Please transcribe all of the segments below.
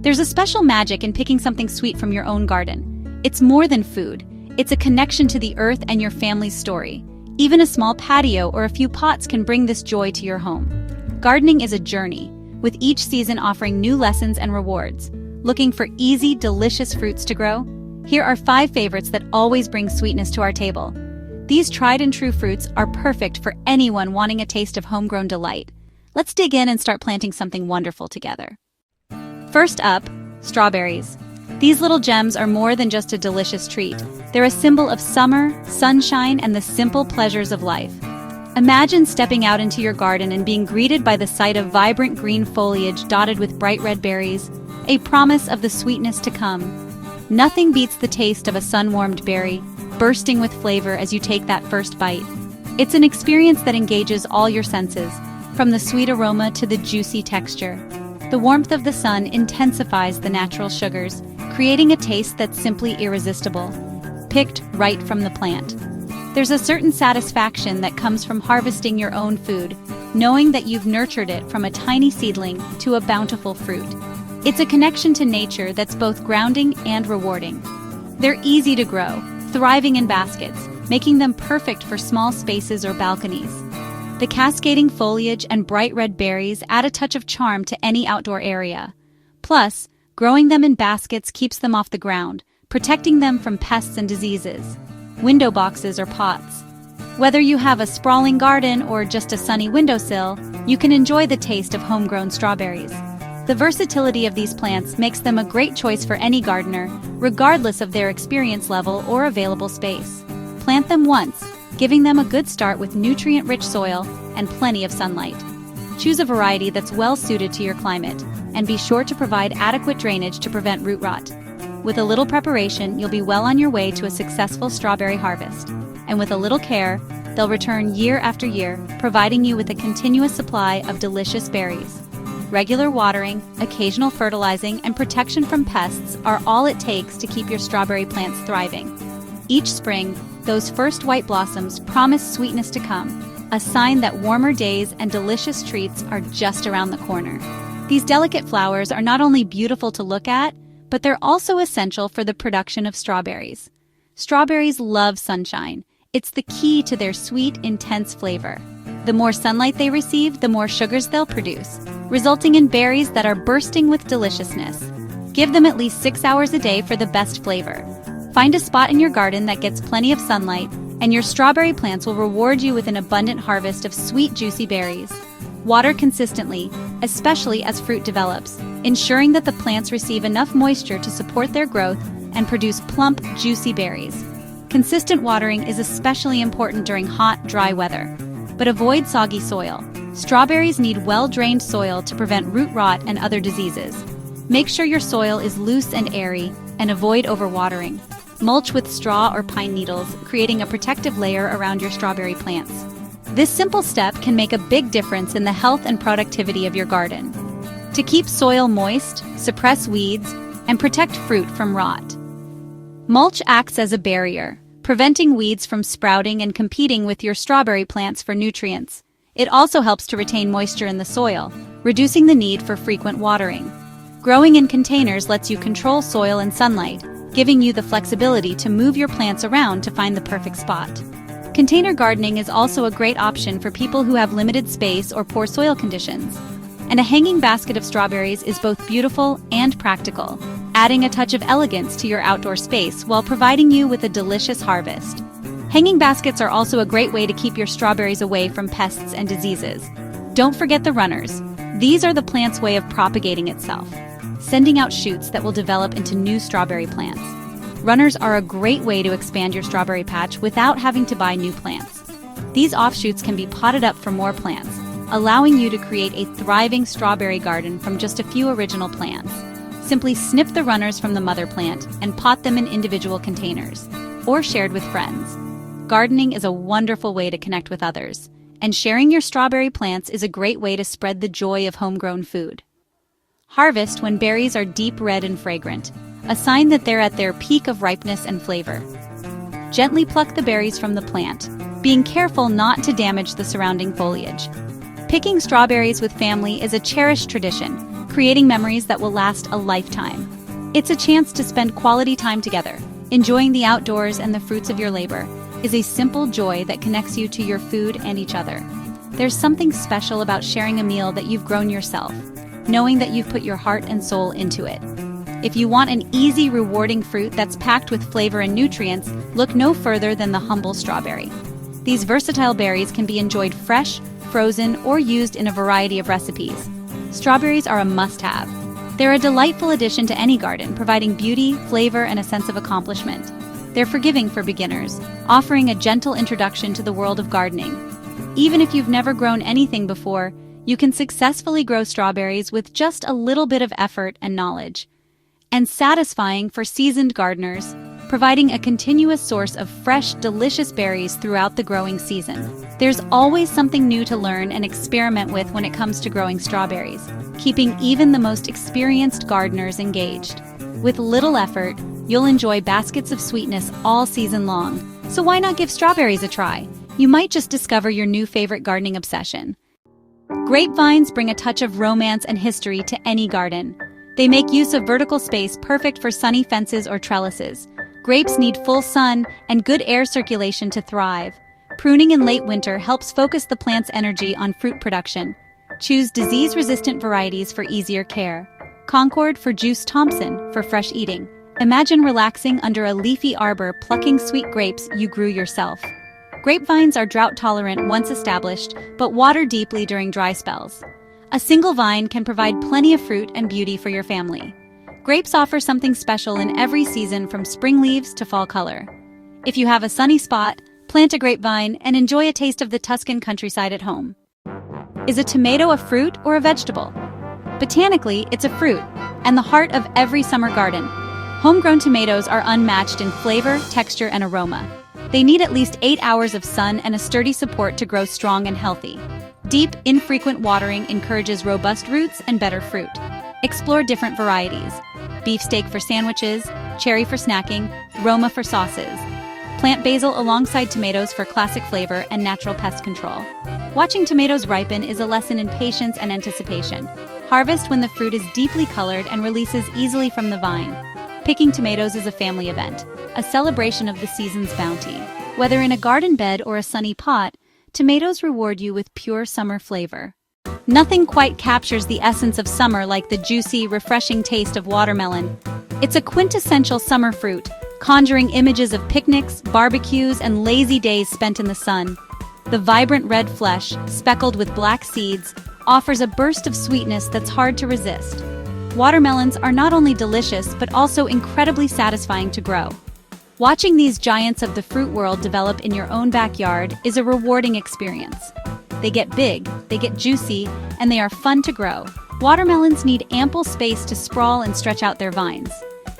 There's a special magic in picking something sweet from your own garden. It's more than food. It's a connection to the earth and your family's story. Even a small patio or a few pots can bring this joy to your home. Gardening is a journey, with each season offering new lessons and rewards. Looking for easy, delicious fruits to grow? Here are 5 favorites that always bring sweetness to our table. These tried-and-true fruits are perfect for anyone wanting a taste of homegrown delight. Let's dig in and start planting something wonderful together. First up, strawberries. These little gems are more than just a delicious treat. They're a symbol of summer, sunshine, and the simple pleasures of life. Imagine stepping out into your garden and being greeted by the sight of vibrant green foliage dotted with bright red berries, a promise of the sweetness to come. Nothing beats the taste of a sun-warmed berry, bursting with flavor as you take that first bite. It's an experience that engages all your senses, from the sweet aroma to the juicy texture. The warmth of the sun intensifies the natural sugars, creating a taste that's simply irresistible, picked right from the plant. There's a certain satisfaction that comes from harvesting your own food, knowing that you've nurtured it from a tiny seedling to a bountiful fruit. It's a connection to nature that's both grounding and rewarding. They're easy to grow, thriving in baskets, making them perfect for small spaces or balconies. The cascading foliage and bright red berries add a touch of charm to any outdoor area. Plus, growing them in baskets keeps them off the ground, protecting them from pests and diseases. Window boxes or pots. Whether you have a sprawling garden or just a sunny windowsill, you can enjoy the taste of homegrown strawberries. The versatility of these plants makes them a great choice for any gardener, regardless of their experience level or available space. Plant them once, giving them a good start with nutrient-rich soil and plenty of sunlight. Choose a variety that's well-suited to your climate, and be sure to provide adequate drainage to prevent root rot. With a little preparation, you'll be well on your way to a successful strawberry harvest. And with a little care, they'll return year after year, providing you with a continuous supply of delicious berries. Regular watering, occasional fertilizing, and protection from pests are all it takes to keep your strawberry plants thriving. Each spring, those first white blossoms promise sweetness to come, a sign that warmer days and delicious treats are just around the corner. These delicate flowers are not only beautiful to look at, but they're also essential for the production of strawberries. Strawberries love sunshine. It's the key to their sweet, intense flavor. The more sunlight they receive, the more sugars they'll produce, resulting in berries that are bursting with deliciousness. Give them at least 6 hours a day for the best flavor. Find a spot in your garden that gets plenty of sunlight, and your strawberry plants will reward you with an abundant harvest of sweet, juicy berries. Water consistently, especially as fruit develops, ensuring that the plants receive enough moisture to support their growth and produce plump, juicy berries. Consistent watering is especially important during hot, dry weather. But avoid soggy soil. Strawberries need well-drained soil to prevent root rot and other diseases. Make sure your soil is loose and airy, and avoid overwatering. Mulch with straw or pine needles, creating a protective layer around your strawberry plants. This simple step can make a big difference in the health and productivity of your garden. To keep soil moist, suppress weeds, and protect fruit from rot. Mulch acts as a barrier, preventing weeds from sprouting and competing with your strawberry plants for nutrients. It also helps to retain moisture in the soil, reducing the need for frequent watering. Growing in containers lets you control soil and sunlight, giving you the flexibility to move your plants around to find the perfect spot. Container gardening is also a great option for people who have limited space or poor soil conditions. And a hanging basket of strawberries is both beautiful and practical, adding a touch of elegance to your outdoor space while providing you with a delicious harvest. Hanging baskets are also a great way to keep your strawberries away from pests and diseases. Don't forget the runners. These are the plant's way of propagating itself, sending out shoots that will develop into new strawberry plants. Runners are a great way to expand your strawberry patch without having to buy new plants. These offshoots can be potted up for more plants, allowing you to create a thriving strawberry garden from just a few original plants. Simply snip the runners from the mother plant and pot them in individual containers, or shared with friends. Gardening is a wonderful way to connect with others, and sharing your strawberry plants is a great way to spread the joy of homegrown food. Harvest when berries are deep red and fragrant, a sign that they're at their peak of ripeness and flavor. Gently pluck the berries from the plant, being careful not to damage the surrounding foliage. Picking strawberries with family is a cherished tradition, creating memories that will last a lifetime. It's a chance to spend quality time together. Enjoying the outdoors and the fruits of your labor is a simple joy that connects you to your food and each other. There's something special about sharing a meal that you've grown yourself, knowing that you've put your heart and soul into it. If you want an easy, rewarding fruit that's packed with flavor and nutrients, look no further than the humble strawberry. These versatile berries can be enjoyed fresh, frozen, or used in a variety of recipes. Strawberries are a must-have. They're a delightful addition to any garden, providing beauty, flavor, and a sense of accomplishment. They're forgiving for beginners, offering a gentle introduction to the world of gardening. Even if you've never grown anything before, you can successfully grow strawberries with just a little bit of effort and knowledge. And satisfying for seasoned gardeners, providing a continuous source of fresh, delicious berries throughout the growing season. There's always something new to learn and experiment with when it comes to growing strawberries, keeping even the most experienced gardeners engaged. With little effort, you'll enjoy baskets of sweetness all season long. So why not give strawberries a try? You might just discover your new favorite gardening obsession. Grapevines bring a touch of romance and history to any garden. They make use of vertical space perfect for sunny fences or trellises. Grapes need full sun and good air circulation to thrive. Pruning in late winter helps focus the plant's energy on fruit production. Choose disease-resistant varieties for easier care. Concord for Juice Thompson for fresh eating. Imagine relaxing under a leafy arbor plucking sweet grapes you grew yourself. Grapevines are drought-tolerant once established, but water deeply during dry spells. A single vine can provide plenty of fruit and beauty for your family. Grapes offer something special in every season from spring leaves to fall color. If you have a sunny spot, plant a grapevine and enjoy a taste of the Tuscan countryside at home. Is a tomato a fruit or a vegetable? Botanically, it's a fruit, and the heart of every summer garden. Homegrown tomatoes are unmatched in flavor, texture, and aroma. They need at least 8 hours of sun and a sturdy support to grow strong and healthy. Deep, infrequent watering encourages robust roots and better fruit. Explore different varieties. Beefsteak for sandwiches, cherry for snacking, Roma for sauces. Plant basil alongside tomatoes for classic flavor and natural pest control. Watching tomatoes ripen is a lesson in patience and anticipation. Harvest when the fruit is deeply colored and releases easily from the vine. Picking tomatoes is a family event, a celebration of the season's bounty. Whether in a garden bed or a sunny pot, tomatoes reward you with pure summer flavor. Nothing quite captures the essence of summer like the juicy, refreshing taste of watermelon. It's a quintessential summer fruit, conjuring images of picnics, barbecues, and lazy days spent in the sun. The vibrant red flesh, speckled with black seeds, offers a burst of sweetness that's hard to resist. Watermelons are not only delicious but also incredibly satisfying to grow. Watching these giants of the fruit world develop in your own backyard is a rewarding experience. They get big, they get juicy, and they are fun to grow. Watermelons need ample space to sprawl and stretch out their vines.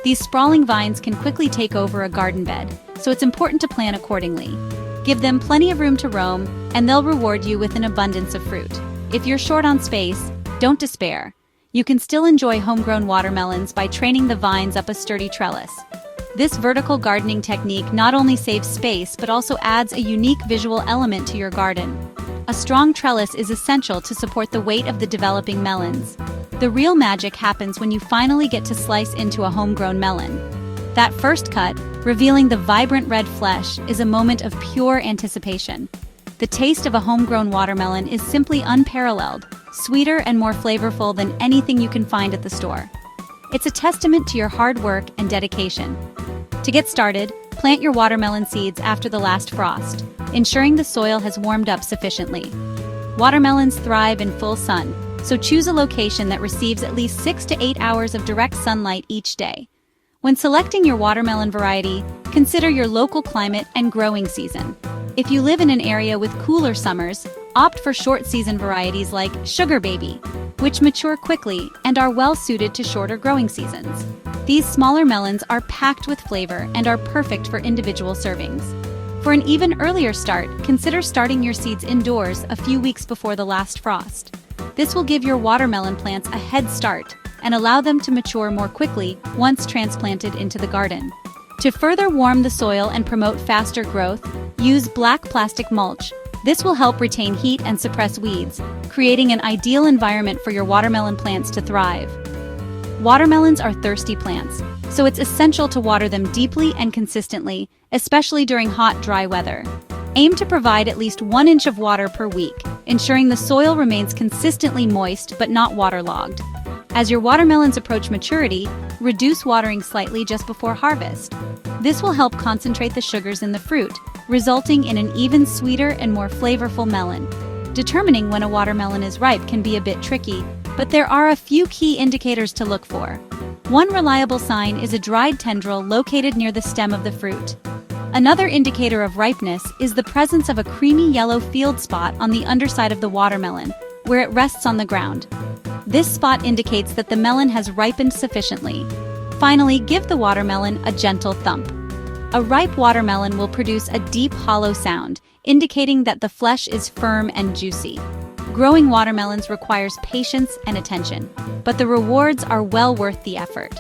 These sprawling vines can quickly take over a garden bed, so it's important to plan accordingly. Give them plenty of room to roam, and they'll reward you with an abundance of fruit. If you're short on space, don't despair. You can still enjoy homegrown watermelons by training the vines up a sturdy trellis. This vertical gardening technique not only saves space but also adds a unique visual element to your garden. A strong trellis is essential to support the weight of the developing melons. The real magic happens when you finally get to slice into a homegrown melon. That first cut, revealing the vibrant red flesh, is a moment of pure anticipation. The taste of a homegrown watermelon is simply unparalleled, sweeter and more flavorful than anything you can find at the store. It's a testament to your hard work and dedication. To get started, plant your watermelon seeds after the last frost, ensuring the soil has warmed up sufficiently. Watermelons thrive in full sun, so choose a location that receives at least 6 to 8 hours of direct sunlight each day. When selecting your watermelon variety, consider your local climate and growing season. If you live in an area with cooler summers, opt for short-season varieties like Sugar Baby, which mature quickly and are well-suited to shorter growing seasons. These smaller melons are packed with flavor and are perfect for individual servings. For an even earlier start, consider starting your seeds indoors a few weeks before the last frost. This will give your watermelon plants a head start and allow them to mature more quickly once transplanted into the garden. To further warm the soil and promote faster growth, use black plastic mulch, This will help retain heat and suppress weeds, creating an ideal environment for your watermelon plants to thrive. Watermelons are thirsty plants, so it's essential to water them deeply and consistently, especially during hot, dry weather. Aim to provide at least 1 inch of water per week, ensuring the soil remains consistently moist but not waterlogged. As your watermelons approach maturity, reduce watering slightly just before harvest. This will help concentrate the sugars in the fruit, resulting in an even sweeter and more flavorful melon. Determining when a watermelon is ripe can be a bit tricky, but there are a few key indicators to look for. One reliable sign is a dried tendril located near the stem of the fruit. Another indicator of ripeness is the presence of a creamy yellow field spot on the underside of the watermelon, where it rests on the ground. This spot indicates that the melon has ripened sufficiently. Finally, give the watermelon a gentle thump. A ripe watermelon will produce a deep, hollow sound, indicating that the flesh is firm and juicy. Growing watermelons requires patience and attention, but the rewards are well worth the effort.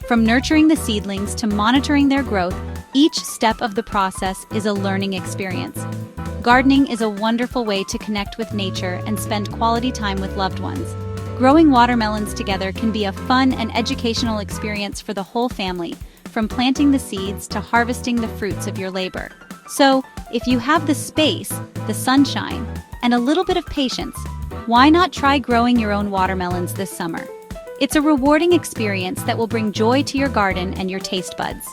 From nurturing the seedlings to monitoring their growth, each step of the process is a learning experience. Gardening is a wonderful way to connect with nature and spend quality time with loved ones. Growing watermelons together can be a fun and educational experience for the whole family, from planting the seeds to harvesting the fruits of your labor. So, if you have the space, the sunshine, and a little bit of patience, why not try growing your own watermelons this summer? It's a rewarding experience that will bring joy to your garden and your taste buds.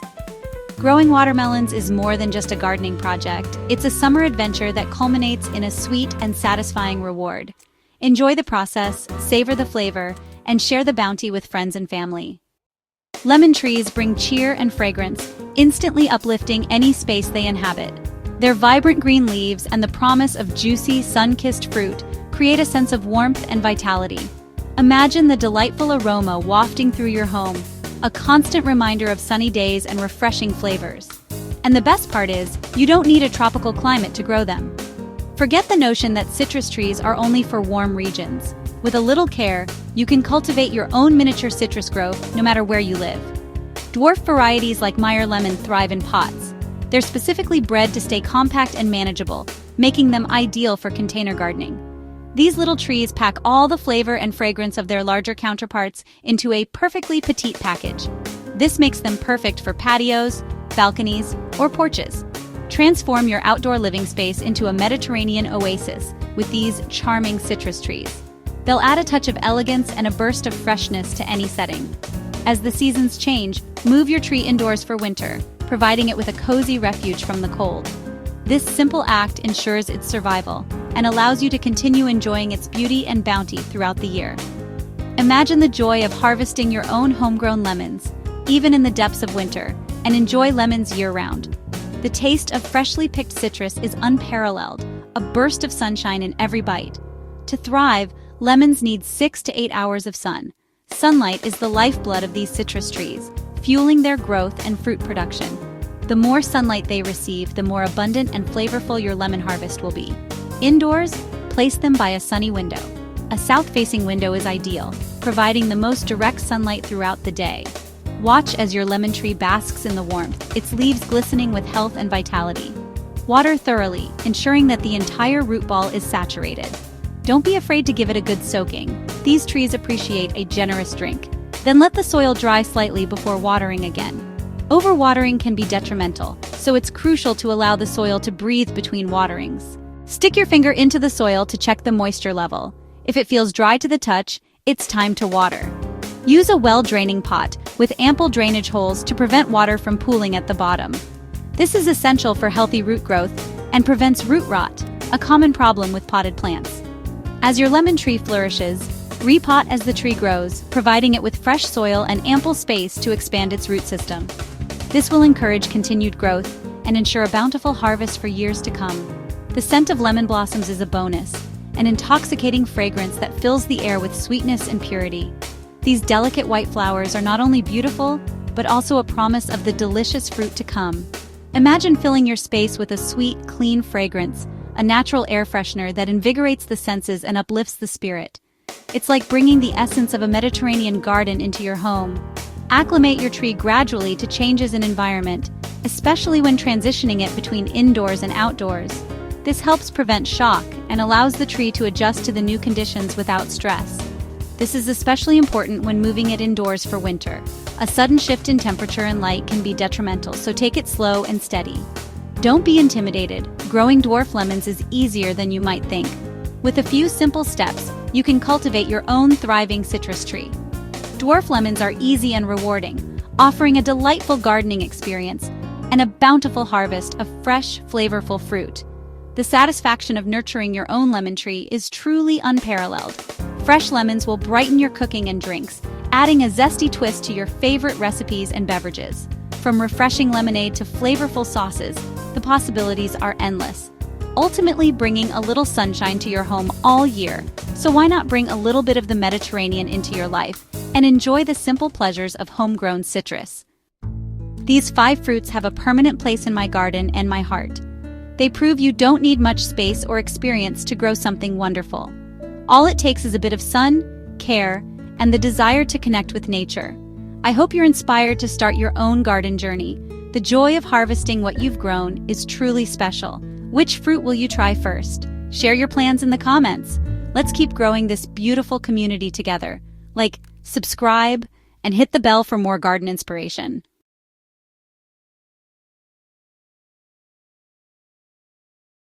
Growing watermelons is more than just a gardening project. It's a summer adventure that culminates in a sweet and satisfying reward. Enjoy the process, savor the flavor, and share the bounty with friends and family. Lemon trees bring cheer and fragrance, instantly uplifting any space they inhabit. Their vibrant green leaves and the promise of juicy, sun-kissed fruit create a sense of warmth and vitality. Imagine the delightful aroma wafting through your home, a constant reminder of sunny days and refreshing flavors. And the best part is, you don't need a tropical climate to grow them. Forget the notion that citrus trees are only for warm regions. With a little care, you can cultivate your own miniature citrus grove no matter where you live. Dwarf varieties like Meyer lemon thrive in pots. They're specifically bred to stay compact and manageable, making them ideal for container gardening. These little trees pack all the flavor and fragrance of their larger counterparts into a perfectly petite package. This makes them perfect for patios, balconies, or porches. Transform your outdoor living space into a Mediterranean oasis with these charming citrus trees. They'll add a touch of elegance and a burst of freshness to any setting. As the seasons change, move your tree indoors for winter, providing it with a cozy refuge from the cold. This simple act ensures its survival and allows you to continue enjoying its beauty and bounty throughout the year. Imagine the joy of harvesting your own homegrown lemons, even in the depths of winter, and enjoy lemons year-round. The taste of freshly picked citrus is unparalleled, a burst of sunshine in every bite. To thrive, lemons need 6 to 8 hours of sun. Sunlight is the lifeblood of these citrus trees, fueling their growth and fruit production. The more sunlight they receive, the more abundant and flavorful your lemon harvest will be. Indoors, place them by a sunny window. A south-facing window is ideal, providing the most direct sunlight throughout the day. Watch as your lemon tree basks in the warmth, its leaves glistening with health and vitality. Water thoroughly, ensuring that the entire root ball is saturated. Don't be afraid to give it a good soaking. These trees appreciate a generous drink. Then let the soil dry slightly before watering again. Overwatering can be detrimental, so it's crucial to allow the soil to breathe between waterings. Stick your finger into the soil to check the moisture level. If it feels dry to the touch, it's time to water. Use a well-draining pot with ample drainage holes to prevent water from pooling at the bottom. This is essential for healthy root growth and prevents root rot, a common problem with potted plants. As your lemon tree flourishes, repot as the tree grows, providing it with fresh soil and ample space to expand its root system. This will encourage continued growth and ensure a bountiful harvest for years to come. The scent of lemon blossoms is a bonus, an intoxicating fragrance that fills the air with sweetness and purity. These delicate white flowers are not only beautiful, but also a promise of the delicious fruit to come. Imagine filling your space with a sweet, clean fragrance, a natural air freshener that invigorates the senses and uplifts the spirit. It's like bringing the essence of a Mediterranean garden into your home. Acclimate your tree gradually to changes in environment, especially when transitioning it between indoors and outdoors. This helps prevent shock and allows the tree to adjust to the new conditions without stress. This is especially important when moving it indoors for winter. A sudden shift in temperature and light can be detrimental, so take it slow and steady. Don't be intimidated. Growing dwarf lemons is easier than you might think. With a few simple steps, you can cultivate your own thriving citrus tree. Dwarf lemons are easy and rewarding, offering a delightful gardening experience and a bountiful harvest of fresh, flavorful fruit. The satisfaction of nurturing your own lemon tree is truly unparalleled. Fresh lemons will brighten your cooking and drinks, adding a zesty twist to your favorite recipes and beverages. From refreshing lemonade to flavorful sauces, the possibilities are endless, ultimately bringing a little sunshine to your home all year. So why not bring a little bit of the Mediterranean into your life and enjoy the simple pleasures of homegrown citrus? These 5 fruits have a permanent place in my garden and my heart. They prove you don't need much space or experience to grow something wonderful. All it takes is a bit of sun, care, and the desire to connect with nature. I hope you're inspired to start your own garden journey. The joy of harvesting what you've grown is truly special. Which fruit will you try first? Share your plans in the comments. Let's keep growing this beautiful community together. Like, subscribe, and hit the bell for more garden inspiration.